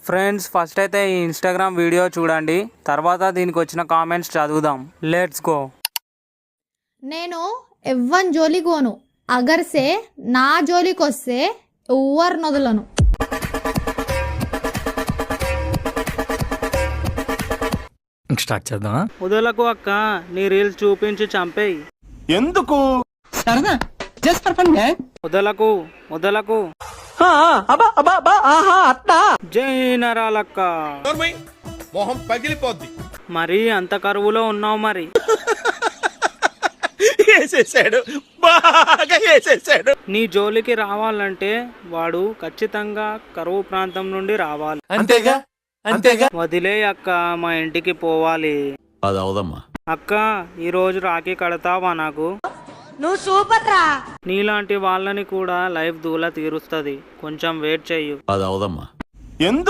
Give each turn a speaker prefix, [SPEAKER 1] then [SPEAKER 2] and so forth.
[SPEAKER 1] Friends first అయితే ఈ Instagram video చూడండి, తర్వాత దీనికి వచ్చిన కామెంట్స్ చదువుదాం. Let's go.
[SPEAKER 2] నేను ఎవ్వని జోలికి పోను, అగర్సే నా జోలికి వస్తే ఎవ్వరు నొదలను.
[SPEAKER 3] స్టార్ట్ చేద్దామా?
[SPEAKER 1] వదలకు అక్క, నీ రీల్స్ చూపించి చంపేయి.
[SPEAKER 4] ఎందుకు?
[SPEAKER 5] సరదా జస్ట్ ఫర్ ఫన్ మ్యాన్.
[SPEAKER 1] వదలకు వదలకు. జై నరాలక్క.
[SPEAKER 4] మొహం పగిలిపోద్ది.
[SPEAKER 1] మరి అంత కరువులో ఉన్నావు మరి.
[SPEAKER 4] వేసేసాడు, బాగా వేసేసాడు.
[SPEAKER 1] నీ జోలికి రావాలంటే వాడు ఖచ్చితంగా కరువు ప్రాంతం నుండి రావాలి.
[SPEAKER 4] అంతేగా అంతేగా.
[SPEAKER 1] వదిలే అక్క, మా ఇంటికి పోవాలి.
[SPEAKER 4] అది అవదమ్మా.
[SPEAKER 1] అక్క, ఈ రోజు రాఖీ కడతావా నాకు?
[SPEAKER 6] నువ్వు సూపర్ రా.
[SPEAKER 1] నీలాంటి వాళ్ళని కూడా లైఫ్ దూల తీరుస్తుంది, కొంచెం వెయిట్ చెయ్యు.
[SPEAKER 4] అది అవదమ్మా. ఎందుకు?